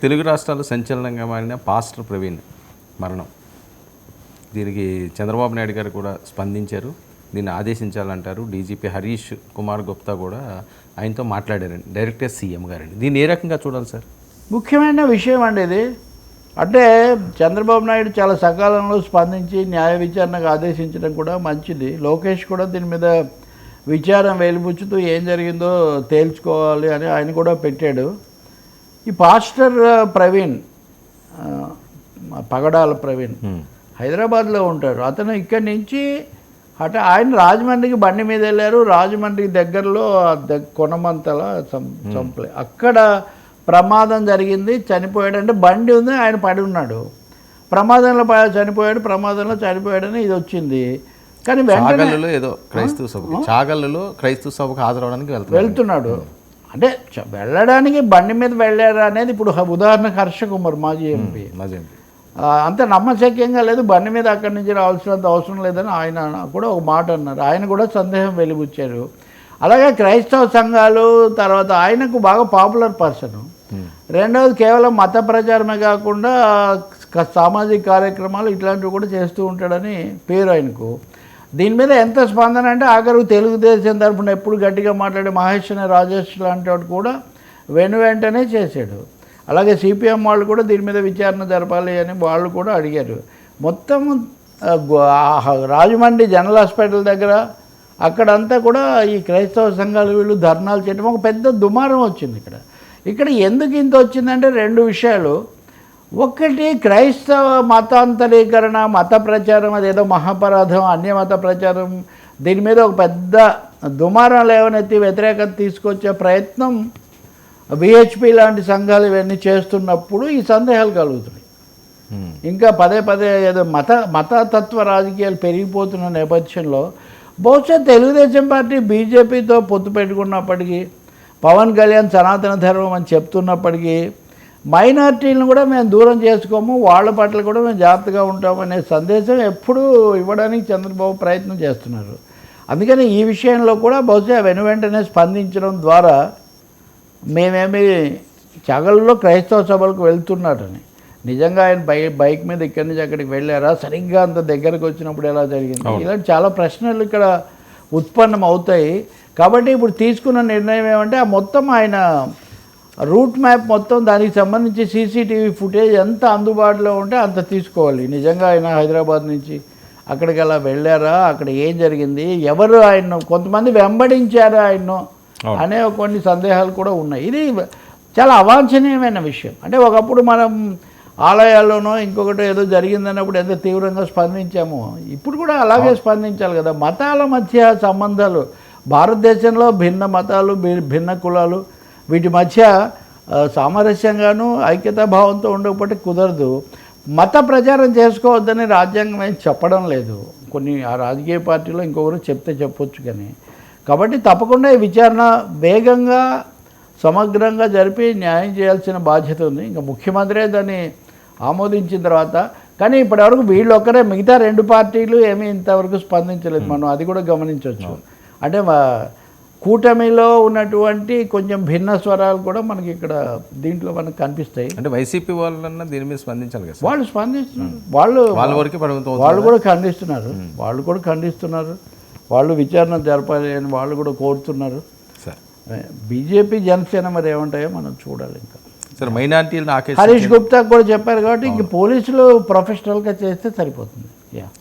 తెలుగు రాష్ట్రాలు సంచలనంగా మారిన పాస్టర్ ప్రవీణ్ మరణం. దీనికి చంద్రబాబు నాయుడు గారు కూడా స్పందించారు. దీన్ని ఆదేశించాలంటారు. డీజీపీ హరీష్ కుమార్ గుప్తా కూడా ఆయనతో మాట్లాడారండి, డైరెక్ట్గా సీఎం గారండి. దీన్ని ఏ రకంగా చూడాలి సార్? ముఖ్యమైన విషయం అండి ఇది. అంటే చంద్రబాబు నాయుడు చాలా సకాలంలో స్పందించి న్యాయ విచారణకు ఆదేశించడం కూడా మంచిది. లోకేష్ కూడా దీని మీద విచారం వెలిబుచ్చుతూ ఏం జరిగిందో తేల్చుకోవాలి అని ఆయన కూడా పెట్టాడు. ఈ పాస్టర్ ప్రవీణ్, పగడాల ప్రవీణ్ హైదరాబాద్లో ఉంటారు. అతను ఇక్కడి నుంచి ఆయన రాజమండ్రికి బండి మీద వెళ్ళారు. రాజమండ్రికి దగ్గరలో కొనమంతల చంపలే అక్కడ ప్రమాదం జరిగింది. చనిపోయాడు. అంటే బండి ఉంది, ఆయన పడి ఉన్నాడు. ప్రమాదంలో చనిపోయాడని ఇది వచ్చింది. కానీ చాగల్లులో ఏదో క్రైస్తవ సభ, చాగల్లులో క్రైస్తవ సభకు హాజరవడానికి వెళ్తున్నాడు. అంటే వెళ్ళడానికి బండి మీద వెళ్ళారా అనేది ఇప్పుడు ఉదాహరణకు హర్ష కుమార్ మాజీ ఎంపీ అంత నమ్మశక్యంగా లేదు. బండి మీద అక్కడి నుంచి రావాల్సినంత అవసరం లేదని ఆయన కూడా ఒక మాట అన్నారు. ఆయన కూడా సందేహం వెలిబుచ్చారు. అలాగే క్రైస్తవ సంఘాలు, తర్వాత ఆయనకు బాగా పాపులర్ పర్సన్. రెండవది కేవలం మత ప్రచారమే కాకుండా సామాజిక కార్యక్రమాలు ఇట్లాంటివి కూడా చేస్తూ ఉంటాడని పేరు ఆయనకు. దీని మీద ఎంత స్పందన అంటే ఆఖరు తెలుగుదేశం తరఫున ఎప్పుడు గట్టిగా మాట్లాడే మహేష్ రాజేష్ లాంటి వాడు కూడా వెంటనే చేశాడు. అలాగే సిపిఎం వాళ్ళు కూడా దీని మీద విచారణ జరపాలి అని వాళ్ళు కూడా అడిగారు. మొత్తం రాజమండ్రి జనరల్ హాస్పిటల్ దగ్గర అక్కడంతా కూడా ఈ క్రైస్తవ సంఘాలు వీళ్ళు ధర్నాలు చేయడం ఒక పెద్ద దుమారం వచ్చింది. ఇక్కడ ఎందుకు ఇంత వచ్చిందంటే రెండు విషయాలు. ఒకటి, క్రైస్తవ మతాంతరీకరణ, మత ప్రచారం, అదేదో మహాపరాధం, అన్యమత ప్రచారం, దీని మీద ఒక పెద్ద దుమారం లేవనెత్తి వ్యతిరేకత తీసుకొచ్చే ప్రయత్నం విహెచ్పి లాంటి సంఘాలు ఇవన్నీ చేస్తున్నప్పుడు ఈ సందేహాలు కలుగుతున్నాయి. ఇంకా పదే ఏదో మతతత్వ రాజకీయాలు పెరిగిపోతున్న నేపథ్యంలో బహుశా తెలుగుదేశం పార్టీ బీజేపీతో పొత్తు పెట్టుకున్నప్పటికీ, పవన్ కళ్యాణ్ సనాతన ధర్మం అని చెప్తున్నప్పటికీ, మైనార్టీలను కూడా మేము దూరం చేసుకోము, వాళ్ళ పట్ల కూడా మేము జాగ్రత్తగా ఉంటామనే సందేశం ఎప్పుడూ ఇవ్వడానికి చంద్రబాబు ప్రయత్నం చేస్తున్నారు. అందుకని ఈ విషయంలో కూడా బహుశా వెంటనే స్పందించడం ద్వారా మేమేమి చగల్లో క్రైస్తవ సభలకు వెళ్తున్నారని, నిజంగా ఆయన బైక్ మీద ఇక్కడి నుంచి అక్కడికి వెళ్ళారా, సరిగ్గా అంత దగ్గరకు వచ్చినప్పుడు ఎలా జరిగింది, ఇలాంటి చాలా ప్రశ్నలు ఇక్కడ ఉత్పన్నం అవుతాయి. కాబట్టి ఇప్పుడు తీసుకున్న నిర్ణయం ఏమంటే ఆ మొత్తం ఆయన రూట్ మ్యాప్ మొత్తం, దానికి సంబంధించి సీసీటీవీ ఫుటేజ్ ఎంత అందుబాటులో ఉంటే అంత తీసుకోవాలి. నిజంగా ఆయన హైదరాబాద్ నుంచి అక్కడికి అలా వెళ్ళారా, అక్కడ ఏం జరిగింది, ఎవరు ఆయన్ను కొంతమంది వెంబడించారా ఆయన్ను అనే కొన్ని సందేహాలు కూడా ఉన్నాయి. ఇది చాలా అవాంఛనీయమైన విషయం. అంటే ఒకప్పుడు మనం ఆలయాల్లోనో ఇంకొకటి ఏదో జరిగిందన్నప్పుడు ఎంత తీవ్రంగా స్పందించామో ఇప్పుడు కూడా అలాగే స్పందించాలి కదా. మతాల మధ్య సంబంధాలు, భారతదేశంలో భిన్న మతాలు, భిన్న కులాలు, వీటి మధ్య సామరస్యంగానూ ఐక్యతాభావంతో ఉండకపోతే కుదరదు. మత ప్రచారం చేసుకోవద్దని రాజ్యాంగం ఏం చెప్పడం లేదు. కొన్ని ఆ రాజకీయ పార్టీలో ఇంకొకరు చెప్తే చెప్పొచ్చు కానీ. కాబట్టి తప్పకుండా ఈ విచారణ వేగంగా సమగ్రంగా జరిపి న్యాయం చేయాల్సిన బాధ్యత ఉంది. ఇంకా ముఖ్యమంత్రే దాన్ని ఆమోదించిన తర్వాత, కానీ ఇప్పటివరకు వీళ్ళు ఒక్కరే, మిగతా రెండు పార్టీలు ఏమీ ఇంతవరకు స్పందించలేదు. మనం అది కూడా గమనించవచ్చు. అంటే కూటమిలో ఉన్నటువంటి కొంచెం భిన్న స్వరాలు కూడా మనకి ఇక్కడ దీంట్లో మనకు కనిపిస్తాయి. అంటే వైసీపీ వాళ్ళన్నా దీని మీద స్పందించాలి కదా. వాళ్ళు స్పందిస్తున్నారు, వాళ్ళు కూడా ఖండిస్తున్నారు. వాళ్ళు విచారణ జరపాలి అని వాళ్ళు కూడా కోరుతున్నారు. బీజేపీ జనసేన మరి ఏమంటాయో మనం చూడాలి. ఇంకా సార్ మైనారిటీలను హరీష్ గుప్తా కూడా చెప్పారు కాబట్టి ఇంక పోలీసులు ప్రొఫెషనల్గా చేస్తే సరిపోతుంది.